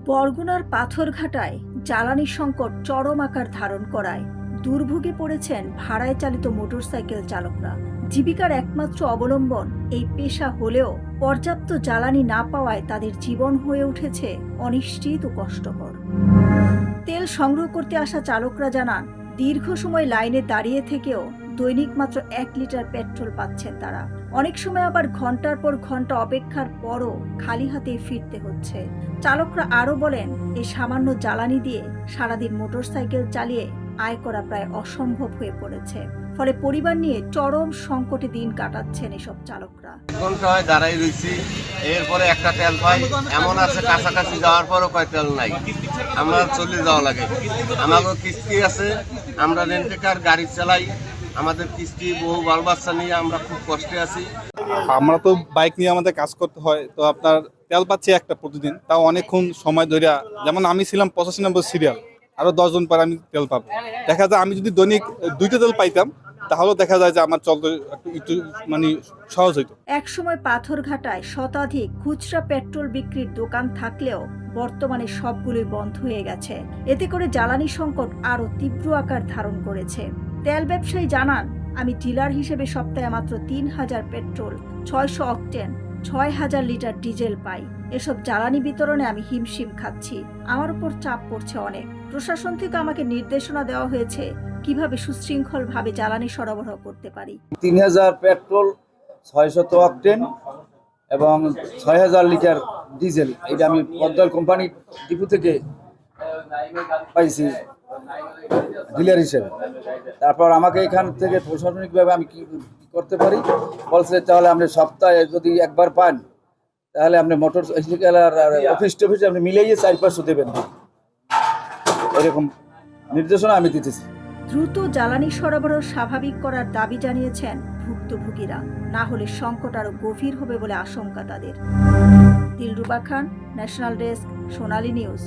বরগুনার পাথরঘাটায় জ্বালানি সংকট চরম আকার ধারণ করায় দুর্ভোগে পড়েছেন ভাড়ায় চালিত মোটরসাইকেল চালকরা। জীবিকার একমাত্র অবলম্বন এই পেশা হলেও পর্যাপ্ত জ্বালানি না পাওয়ায় তাদের জীবন হয়ে উঠেছে অনিশ্চিত ও কষ্টকর। তেল সংগ্রহ করতে আসা চালকরা জানান, দীর্ঘ সময় লাইনে দাঁড়িয়ে থেকেও দৈনিক মাত্র 1 লিটার পেট্রোল পাচ্ছেন তারা। অনেক সময় আবার ঘন্টার পর ঘন্টা অপেক্ষার পরও খালি হাতে ফিরতে হচ্ছে। চালকরা আরো বলেন, এই সামান্য জ্বালানি দিয়ে সারাদিন মোটরসাইকেল চালিয়ে আয় করা প্রায় অসম্ভব হয়ে পড়েছে। ফলে পরিবার নিয়ে চরম সংকটে দিন কাটাচ্ছেন এসব চালকরা। ঘন্টায় দাঁড়াই রয়েছি, এরপরে একটা তেল পাই, এমন আছে কাছাকাছি যাওয়ার পরও কয় তেল নাই, আমরা চলে যাওয়া লাগে। আমাদের কিস্তি আছে, আমরা রেন্টেকার গাড়ি চালাই, আমাদের কিস্তি বহু বাল বাচ্চা নিয়ে আমরা খুব কষ্টে আছি। আমরা তো বাইক নিয়ে আমাদের কাজ করতে হয়, তো আপনার তেল পাচ্ছি একটা প্রতিদিন, তাও অনেকক্ষণ সময় ধরে। যেমন আমি ছিলাম 85 নম্বর সিরিয়াল, আরো 10 জন পরে আমি তেল পাবো। দেখা যায় আমি যদি দৈনিক 2টা তেল পাইতাম তাহলে দেখা যায় যে আমার চলতে একটু মানে সহজ হইতো। একসময় পাথরঘাটায় শতাধিক খুচরা পেট্রোল বিক্রির দোকান থাকলেও বর্তমানে সবগুলোই বন্ধ হয়ে গেছে। এতে করে জ্বালানি সংকট আরো তীব্র আকার ধারণ করেছে। তেল ব্যবসায়ী জানান, আমি ডিলার হিসেবে সপ্তাহে মাত্র 3000 পেট্রোল, 600 অকটেন, 6000 লিটার ডিজেল পাই। এসব জ্বালানি বিতরণে আমি হিমশিম খাচ্ছি। আমার উপর চাপ পড়ছে অনেক। প্রশাসন থেকে আমাকে নির্দেশনা দেওয়া হয়েছে কিভাবে সুশৃঙ্খলভাবে জ্বালানি সরবরাহ করতে পারি। 3000 পেট্রোল, 600 অকটেন এবং 6000 লিটার ডিজেল, এটা আমি পদ্মাল কোম্পানি ডিপো থেকে পাইছি ডিলার হিসেবে। তারপর আমাকে এখান থেকে প্রশাসনিকভাবে আমি কি করতে পারি বলছে, তাহলে আপনি সপ্তাহে যদি একবার পান তাহলে আপনি মোটর সাইকেল আর অফিস টফিস আপনি মিলিয়ে 400-500 দেবেন, এরকম নির্দেশনা আমি দিতেছি। দ্রুত জ্বালানি সরবরাহ স্বাভাবিক করার দাবি জানিয়েছেন ভুক্তভোগীরা, না হলে সংকট আরো গভীর হবে বলে আশঙ্কা তাদের। দিলরুবা খান, ন্যাশনাল ডেস্ক, সোনালী নিউজ।